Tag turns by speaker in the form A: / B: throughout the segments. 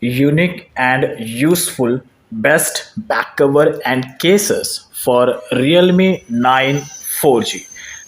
A: unique and useful best back cover and cases for Realme 9 4G।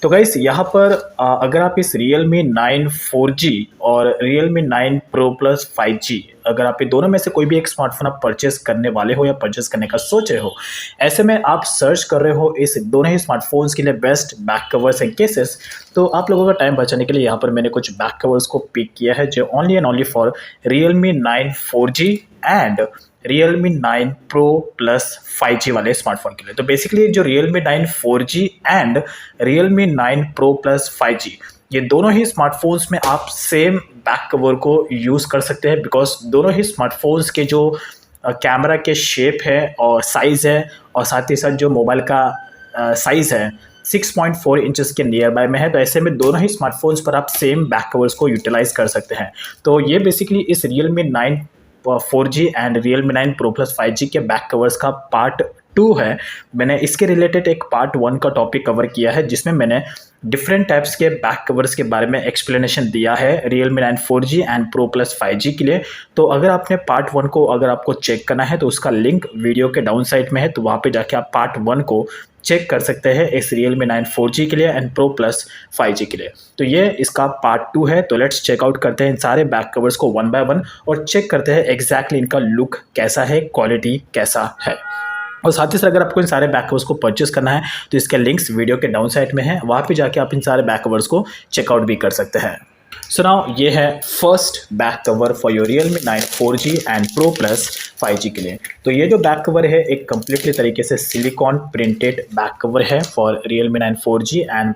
A: तो guys यहाँ पर अगर आप इस Realme 9 4G और Realme 9 Pro Plus 5G, अगर आप ये दोनों में से कोई भी एक स्मार्टफोन आप परचेस करने वाले हो या परचेस करने का सोच रहे हो, ऐसे में आप सर्च कर रहे हो इस दोनों ही स्मार्टफोन्स के लिए best back covers and cases, तो आप लोगों का टाइम बचाने के लिए यहाँ पर मैंने कुछ बैक कवर्स को पिक किया है जो only and only for Realme 9 4G and Realme 9 Pro Plus 5G वाले स्मार्टफोन के लिए। तो बेसिकली जो Realme 9 4G and Realme 9 Pro Plus 5G, ये दोनों ही स्मार्टफोन्स में आप सेम बैक कवर को यूज़ कर सकते हैं, बिकॉज दोनों ही स्मार्टफोन्स के जो कैमरा के शेप है और साइज़ है और साथ ही साथ जो मोबाइल का साइज़ है 6.4 इंचेस के नियर बाय में है। तो ऐसे में दोनों ही स्मार्टफोन्स पर आप सेम बैक कवर्स को यूटिलाइज कर सकते हैं। तो ये बेसिकली इस Realme 9 4G and Realme 9 Pro Plus 5G के बैक कवर्स का पार्ट 2 है। मैंने इसके रिलेटेड एक पार्ट 1 का टॉपिक कवर किया है जिसमें मैंने डिफरेंट टाइप्स के बैक कवर्स के बारे में एक्सप्लेनेशन दिया है Realme 9 4G and Pro Plus 5G के लिए। तो अगर आपने पार्ट 1 को अगर आपको चेक करना है तो उसका लिंक वीडियो के डाउन साइड में है, तो वहाँ पे जाके आप पार्ट 1 को चेक कर सकते हैं इस Realme 9 4G के लिए एंड Pro Plus 5G के लिए। तो ये इसका पार्ट 2 है। तो लेट्स चेकआउट करते हैं इन सारे बैक कवर्स को वन बाय वन और चेक करते हैं एग्जैक्टली इनका लुक कैसा है, क्वालिटी कैसा है। और साथ ही साथ अगर आपको इन सारे बैक कवर्स को परचेस करना है तो इसके लिंक्स वीडियो के डाउन साइड में है, वहाँ पे जाके आप इन सारे बैक कवर्स को चेकआउट भी कर सकते हैं। सो नाउ ये है first back cover for your Realme 9 4G and Pro Plus 5G के लिए। तो ये जो बैक कवर है एक कम्प्लीटली तरीके से सिलिकॉन प्रिंटेड बैक कवर है for Realme 9 4G and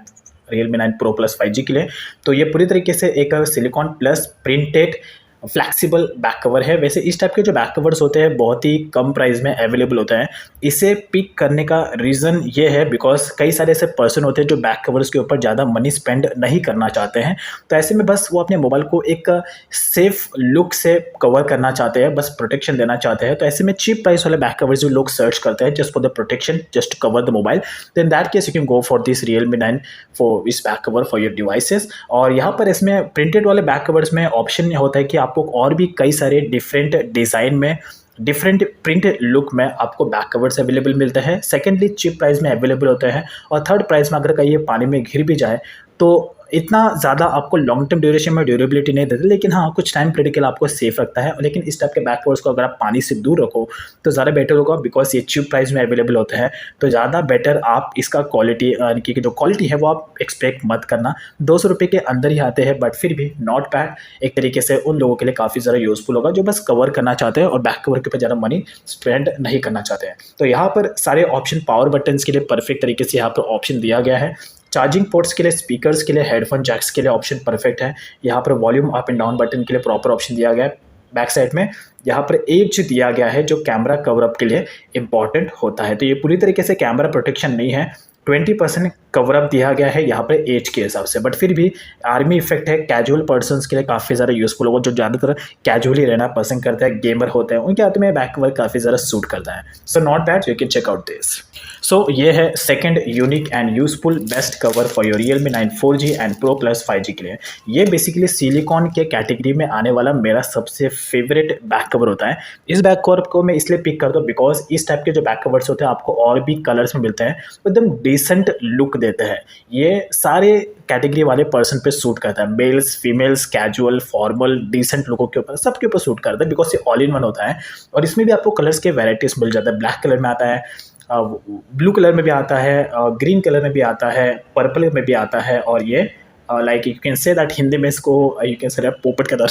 A: Realme 9 Pro Plus 5G के लिए। तो ये पूरी तरीके से एक silicon plus printed flexible back cover है। वैसे इस टाइप के जो बैक कवर्स होते हैं बहुत ही कम प्राइस में अवेलेबल होता है। इसे पिक करने का रीज़न ये है बिकॉज कई सारे ऐसे पर्सन होते हैं जो बैक कवर्स के ऊपर ज़्यादा मनी स्पेंड नहीं करना चाहते हैं। तो ऐसे में बस वो अपने मोबाइल को एक सेफ लुक से कवर करना चाहते हैं, बस प्रोटेक्शन देना चाहते हैं। तो ऐसे में चीप प्राइस वाले बैक कवर्स जो लोग सर्च करते हैं just for the protection, just to cover the mobile, तो in that case you can go for this Realme 9 for इस back cover for your devices. और यहाँ पर इसमें प्रिंटेड वाले बैक कवर्स में ऑप्शन होता है कि आपको और भी कई सारे डिफरेंट डिज़ाइन में डिफरेंट प्रिंट लुक में आपको बैक कवर्स अवेलेबल मिलते हैं। सेकेंडली चीप प्राइस में अवेलेबल होते हैं और थर्ड प्राइस में अगर कहीं ये पानी में घिर भी जाए तो इतना ज़्यादा आपको लॉन्ग टर्म ड्यूरेशन में ड्यूरेबिलिटी नहीं देते, लेकिन हाँ कुछ टाइम पीरियड के लिए आपको सेफ रखता है। लेकिन इस टाइप के बैक कवर्स को अगर आप पानी से दूर रखो तो ज़्यादा बेटर होगा बिकॉज ये चीप प्राइस में अवेलेबल होते हैं। तो ज़्यादा बेटर आप इसका क्वालिटी की जो क्वालिटी है वो आप एक्सपेक्ट मत करना। 200 रुपये के अंदर ही आते हैं बट फिर भी नॉट बैड, एक तरीके से उन लोगों के लिए काफ़ी ज़्यादा यूज़फुल होगा जो बस कवर करना चाहते हैं और बैक कवर के ऊपर ज़्यादा मनी स्पेंड नहीं करना चाहते हैं। तो यहाँ पर सारे ऑप्शन पावर बटन्स के लिए परफेक्ट तरीके से यहाँ पर ऑप्शन दिया गया है। चार्जिंग पोर्ट्स के लिए, स्पीकर्स के लिए, हेडफोन जैक्स के लिए ऑप्शन परफेक्ट है। यहाँ पर volume up and down button के लिए प्रॉपर ऑप्शन दिया गया है। बैक साइड में यहाँ पर एज दिया गया है जो कैमरा कवरअप के लिए इंपॉर्टेंट होता है। तो ये पूरी तरीके से कैमरा प्रोटेक्शन नहीं है, 20% कवरअप दिया गया है यहाँ पर एज के हिसाब से, बट फिर भी आर्मी इफेक्ट है। कैजुअल पर्सन्स के लिए काफ़ी ज़्यादा यूज़फुल होगा, जो ज़्यादातर कैजुअली रहना पसंद करते हैं, गेमर होते हैं, उनके हाथ में बैक कवर काफ़ी ज़्यादा सूट करता है। So not bad, you can check out this. So ये है second unique and useful best cover for your Realme 9 4G and Pro Plus 5G के लिए। ये बेसिकली सिलिकॉन के कैटेगरी में आने वाला मेरा सबसे फेवरेट बैक कवर होता है। इस बैक कवर को मैं इसलिए पिक करता हूँ बिकॉज इस टाइप के जो बैक कवर्स होते हैं आपको और भी कलर्स में मिलते हैं, एकदम डिसेंट लुक देते हैं। ये सारे कैटेगरी वाले पर्सन पे सूट करता है, males, females, casual, formal, decent लोगों के ऊपर, सबके ऊपर सूट करता है बिकॉज ये ऑल इन वन होता है। और इसमें भी आपको कलर्स के वेराइटीज़ मिल जाता है। ब्लैक कलर में आता है, ब्लू कलर में भी आता है, ग्रीन कलर में भी आता है, पर्पल में भी आता है, और ये like you can say that Hindi में इसको यू कैन से दैट पोपट का दर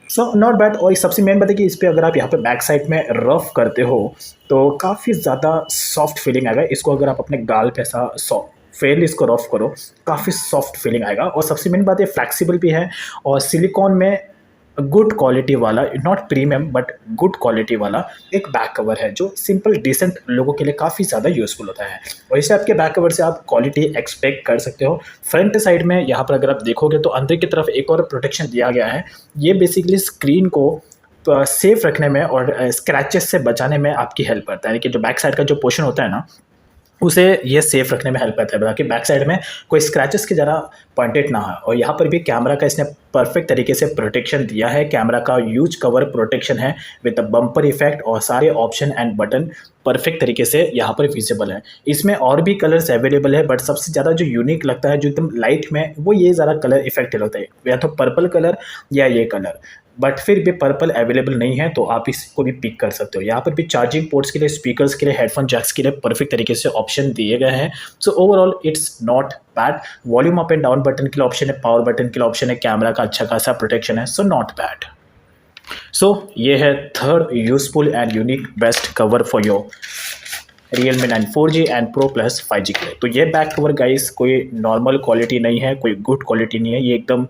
A: सो नॉट बैड। और सबसे मेन बात है कि इस पर अगर आप यहाँ पे बैक साइड में रफ करते हो तो काफ़ी ज़्यादा सॉफ्ट फीलिंग आएगा। इसको अगर आप अपने गाल पे ऐसा फेयरली इसको रफ करो, काफ़ी सॉफ्ट फीलिंग आएगा। और सबसे मेन बात है फ्लैक्सिबल भी है और सिलिकॉन में गुड क्वालिटी वाला, not premium but good quality वाला एक बैक कवर है जो सिंपल डिसेंट लोगों के लिए काफ़ी ज़्यादा यूज़फुल होता है। और इसे आपके बैक कवर से आप क्वालिटी एक्सपेक्ट कर सकते हो। फ्रंट साइड में यहाँ पर अगर आप देखोगे तो अंदर की तरफ एक और प्रोटेक्शन दिया गया है। ये बेसिकली स्क्रीन को सेफ रखने में और स्क्रैचेस से बचाने में आपकी हेल्प करता है। कि जो बैक साइड का जो पोर्शन होता है ना, उसे ये सेफ रखने में हेल्प करता है, ताकि बैक साइड में कोई स्क्रैचेस की ज़रा पॉइंटेड ना हो। और यहाँ पर भी कैमरा का इसने परफेक्ट तरीके से प्रोटेक्शन दिया है। कैमरा का ह्यूज कवर प्रोटेक्शन है विद बम्पर इफेक्ट, और सारे ऑप्शन एंड बटन परफेक्ट तरीके से यहाँ पर विजिबल है। इसमें और भी कलर्स अवेलेबल है, बट सबसे ज़्यादा जो यूनिक लगता है, जो एकदम लाइट में, वो ये ज़्यादा कलर इफेक्टिव लगता है, या तो पर्पल कलर या ये कलर। बट फिर भी पर्पल अवेलेबल नहीं है तो आप इसको भी पिक कर सकते हो। यहाँ पर भी चार्जिंग पोर्ट्स के लिए, स्पीकर्स के लिए, हेडफोन जैक्स के लिए परफेक्ट तरीके से ऑप्शन दिए गए हैं। So overall it's not bad. Volume up and down button के लिए ऑप्शन है, पावर बटन के लिए ऑप्शन है, कैमरा का अच्छा खासा प्रोटेक्शन है, सो नॉट बैड। सो ये है third useful and unique best cover for your Realme 9 4G and Pro Plus 5G के लिए। तो ये बैक कवर गाइस कोई नॉर्मल क्वालिटी नहीं है, कोई गुड क्वालिटी नहीं है, ये एकदम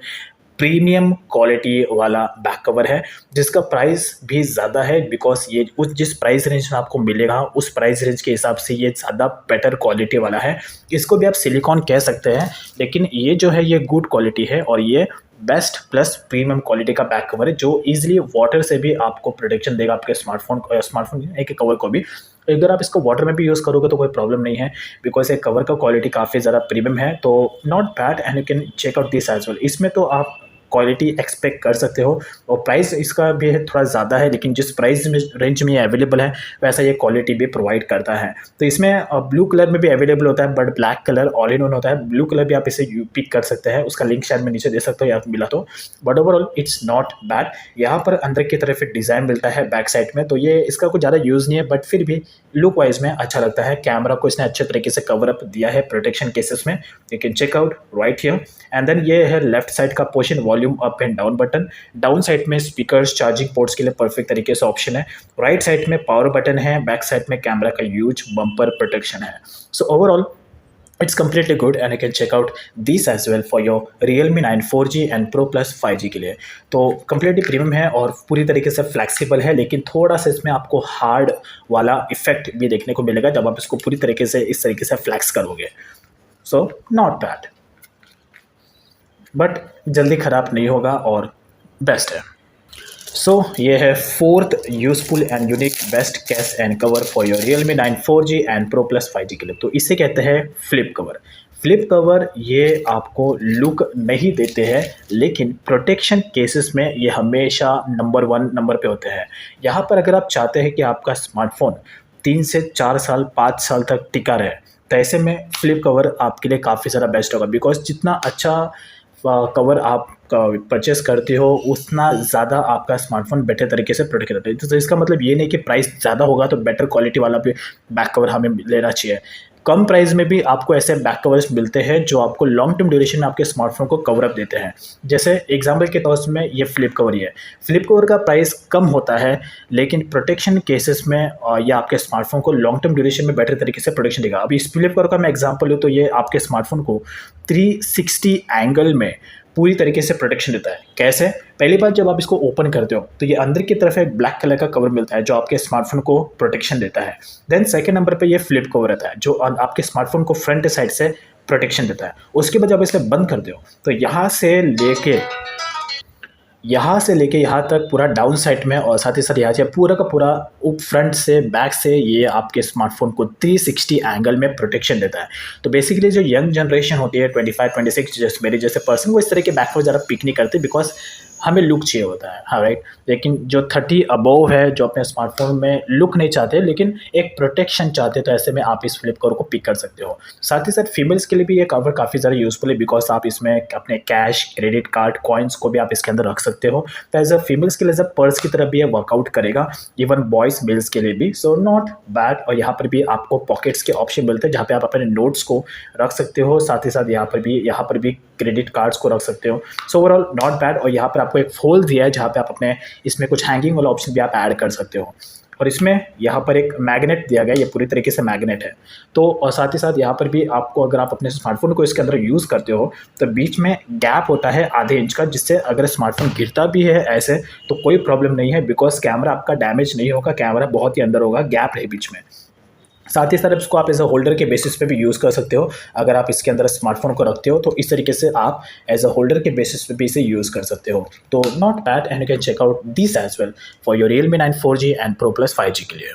A: प्रीमियम क्वालिटी वाला बैक कवर है, जिसका प्राइस भी ज़्यादा है, बिकॉज ये उस जिस प्राइस रेंज में आपको मिलेगा उस प्राइस रेंज के हिसाब से ये ज़्यादा बेटर क्वालिटी वाला है। इसको भी आप सिलिकॉन कह सकते हैं, लेकिन ये जो है ये गुड क्वालिटी है, और ये बेस्ट प्लस प्रीमियम क्वालिटी का बैक कवर है, जो ईजिली वाटर से भी आपको प्रोटेक्शन देगा, आपके स्मार्टफोन एक कवर को भी। अगर आप इसको वाटर में भी यूज़ करोगे तो कोई प्रॉब्लम नहीं है, बिकॉज ये कवर का क्वालिटी काफ़ी ज़्यादा प्रीमियम है, तो not bad and you can check out this as well. इसमें तो आप क्वालिटी एक्सपेक्ट कर सकते हो, और प्राइस इसका भी है थोड़ा ज़्यादा है, लेकिन जिस प्राइस में रेंज में ये अवेलेबल है वैसा ये क्वालिटी भी प्रोवाइड करता है। तो इसमें ब्लू कलर में भी अवेलेबल होता है, but black colour all in one होता है। ब्लू कलर भी आप इसे पिक कर सकते हैं, उसका लिंक शायद मैं नीचे दे सकता हूँ या मिला तो, but overall it's not bad. यहाँ पर अंदर की तरफ एक डिज़ाइन मिलता है बैक साइड में, तो ये इसका कुछ ज़्यादा यूज़ नहीं है, बट फिर भी लुक वाइज में अच्छा लगता है। कैमरा को इसने अच्छे तरीके से कवर अप दिया है प्रोटेक्शन केसेस में, you can check out right here. And then ये है लेफ्ट साइड का portion, volume up and down button. Down side में स्पीकर्स, चार्जिंग पोर्ट्स के लिए परफेक्ट तरीके से ऑप्शन है। राइट साइड में पावर बटन है, बैक साइड में कैमरा का ह्यूज बम्पर प्रोटेक्शन है। So overall it's completely good and you can check out these as well for your Realme 9 4G and Pro Plus 5G के लिए। तो completely premium है और पूरी तरीके से फ्लैक्सीबल है, लेकिन थोड़ा सा इसमें आपको हार्ड वाला इफेक्ट भी देखने को मिलेगा जब आप इसको पूरी तरीके से इस तरीके से फ्लैक्स करोगे। सो नॉट बैड, बट जल्दी ख़राब नहीं होगा और बेस्ट है। सो ये है fourth useful and unique best case and cover for your Realme 9 4G and Pro Plus 5G के लिए। तो इसे कहते हैं फ्लिप कवर। फ्लिप कवर ये आपको लुक नहीं देते हैं, लेकिन प्रोटेक्शन केसेस में ये हमेशा नंबर 1 नंबर पे होते हैं। यहाँ पर अगर आप चाहते हैं कि आपका स्मार्टफोन 3 से 4 साल 5 साल तक टिका रहे, तो ऐसे में फ्लिप कवर आपके लिए काफ़ी ज़्यादा बेस्ट होगा, बिकॉज जितना अच्छा कवर आप परचेस करते हो उतना ज़्यादा आपका स्मार्टफोन बेटर तरीके से प्रोटेक्ट करता है। तो इसका मतलब ये नहीं कि प्राइस ज़्यादा होगा तो बेटर क्वालिटी वाला भी बैक कवर हमें लेना चाहिए। कम प्राइस में भी आपको ऐसे बैक कवर्स मिलते हैं जो आपको लॉन्ग टर्म ड्यूरेशन में आपके स्मार्टफोन को कवर अप देते हैं। जैसे एग्जांपल के तौर में ये फ्लिप कवर ही है। फ्लिप कवर का प्राइस कम होता है, लेकिन प्रोटेक्शन केसेस में ये आपके स्मार्टफोन को लॉन्ग टर्म ड्यूरेशन में बेटर तरीके से प्रोटेक्शन देगा। अब इस फ्लिप कवर का मैं एग्जाम्पल लूँ तो ये आपके स्मार्टफोन को 360 एंगल में पूरी तरीके से प्रोटेक्शन देता है। कैसे? पहली बार जब आप इसको ओपन करते हो तो ये अंदर की तरफ एक ब्लैक कलर का कवर मिलता है जो आपके स्मार्टफोन को प्रोटेक्शन देता है। देन सेकंड नंबर पे ये फ्लिप कवर रहता है जो आपके स्मार्टफोन को फ्रंट साइड से प्रोटेक्शन देता है। उसके बाद जब इसे बंद करते हो तो यहाँ से लेके यहाँ तक पूरा डाउन साइड में, और साथ ही साथ यहाँ से पूरा का पूरा फ्रंट से बैक से ये आपके स्मार्टफोन को 360 एंगल में प्रोटेक्शन देता है। तो बेसिकली जो यंग जनरेशन होती है 25-26 जैसे मेरे जैसे पर्सन, वो इस तरह के बैक कवर ज़्यादा पिक नहीं करते, बिकॉज हमें लुक चाहिए होता है, हाँ राइट। लेकिन जो 30 अबोव है जो अपने स्मार्टफोन में लुक नहीं चाहते लेकिन एक प्रोटेक्शन चाहते, तो ऐसे में आप इस फ्लिप कवर को पिक कर सकते हो। साथ ही साथ फीमेल्स के लिए भी ये कवर काफ़ी ज़्यादा यूजफुल है, बिकॉज आप इसमें अपने कैश, क्रेडिट कार्ड, कॉइन्स को भी आप इसके अंदर रख सकते हो। तो एज अ फीमेल्स के लिए जब पर्स की तरह भी ये वर्कआउट करेगा, इवन बॉयज़ मेल्स के लिए भी, सो नॉट बैड। और यहाँ पर भी आपको पॉकेट्स के ऑप्शन मिलते हैं जहाँ पे आप अपने नोट्स को रख सकते हो, साथ ही साथ यहाँ पर भी क्रेडिट कार्ड्स को रख सकते हो। So overall not bad. और यहाँ पर आपको एक होल दिया है जहाँ पे आप अपने इसमें कुछ हैंगिंग वाला ऑप्शन भी आप ऐड कर सकते हो। और इसमें यहाँ पर एक मैग्नेट दिया गया, ये पूरी तरीके से मैग्नेट है। तो और साथ ही साथ यहाँ पर भी आपको, अगर आप अपने स्मार्टफोन को इसके अंदर यूज़ करते हो तो बीच में गैप होता है आधे इंच का, जिससे अगर स्मार्टफोन गिरता भी है ऐसे तो कोई प्रॉब्लम नहीं है, बिकॉज कैमरा आपका डैमेज नहीं होगा, कैमरा बहुत ही अंदर होगा, गैप रहे बीच में। साथ ही साथ इसको आप एज अ होल्डर के बेसिस पे भी यूज़ कर सकते हो। अगर आप इसके अंदर स्मार्टफोन को रखते हो तो इस तरीके से आप एज अ होल्डर के बेसिस पे भी इसे यूज़ कर सकते हो। तो not bad and you can check out this as well for your Realme 9 4G and Pro Plus 5G के लिए।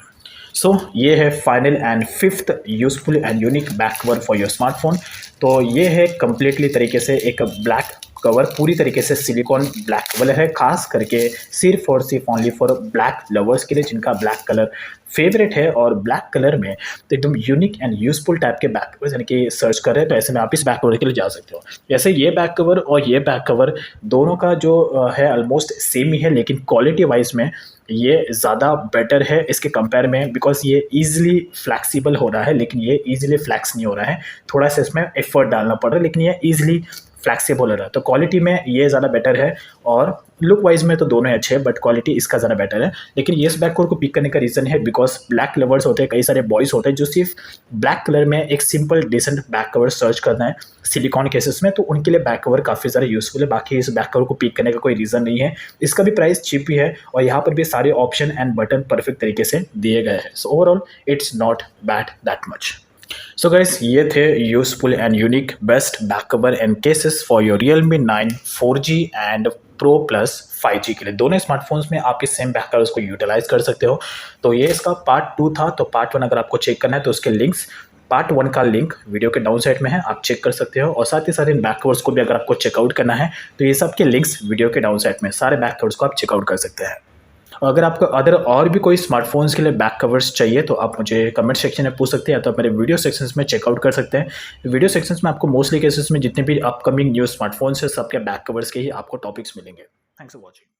A: सो ये है final and fifth useful and unique back cover for your smartphone. तो ये है कम्प्लीटली तरीके से एक ब्लैक कवर, पूरी तरीके से सिलिकॉन ब्लैक कवर है, खास करके सिर्फ और सिर्फ ओनली फॉर ब्लैक लवर्स के लिए जिनका ब्लैक कलर फेवरेट है। और ब्लैक कलर में तो एकदम यूनिक एंड यूजफुल टाइप के बैक कवर यानी कि सर्च कर रहे हैं तो ऐसे में आप इस बैक कवर के लिए जा सकते हो। जैसे ये बैक कवर और ये बैक कवर दोनों का जो है ऑलमोस्ट सेम ही है, लेकिन क्वालिटी वाइज में ये ज़्यादा बेटर है इसके कंपेयर में, बिकॉज ये ईजिली फ्लैक्सीबल हो रहा है, लेकिन ये ईजिली फ्लैक्स नहीं हो रहा है। थोड़ा सा इसमें एफर्ट डालना पड़ रहा है, लेकिन ये ईजिली फ्लैक्सीबल हो रहा है। तो क्वालिटी में ये ज़्यादा बेटर है और लुक वाइज में तो दोनों ही अच्छे हैं, बट क्वालिटी इसका ज़्यादा बेटर है। लेकिन ये इस बैक कवर को पिक करने का रीज़न है बिकॉज ब्लैक लवर्स होते हैं, कई सारे बॉयज़ होते हैं जो सिर्फ ब्लैक कलर में एक simple decent back cover search करना है सिलिकॉन केसेस में, तो उनके लिए बैक कवर काफ़ी ज़्यादा यूजफुल है। बाकी इस बैक कवर को पिक करने का कोई रीज़न नहीं है। इसका भी प्राइस चीप ही है और यहाँ पर भी सारे ऑप्शन एंड बटन परफेक्ट तरीके से दिए गए हैं। So overall it's not bad that much. So guys, ये थे useful and unique best back cover and cases for your Realme 9 4G and Pro Plus 5G के लिए। दोनों स्मार्टफोन्स में आप इस सेम बैक कवर्स को यूटिलाइज कर सकते हो। तो ये इसका पार्ट 2 था। तो पार्ट 1 अगर आपको चेक करना है तो उसके लिंक्स, पार्ट 1 का लिंक वीडियो के डाउन साइड में है, आप चेक कर सकते हो। और साथ ही साथ इन बैक कवर्स को भी अगर आपको चेकआउट करना है तो ये सब के लिंक्स वीडियो के डाउन साइड में, सारे बैक कवर्स को आप चेकआउट कर सकते हैं। अगर आपको और भी कोई स्मार्टफोन्स के लिए बैक कवर्स चाहिए तो आप मुझे कमेंट सेक्शन में पूछ सकते हैं, या तो आप मेरे वीडियो सेक्शंस में चेकआउट कर सकते हैं। वीडियो सेक्शंस में आपको मोस्टली केसेस में जितने भी अपकमिंग न्यू स्मार्टफोन्स है सबके बैक कवर्स के ही आपको टॉपिक्स मिलेंगे। Thanks for watching.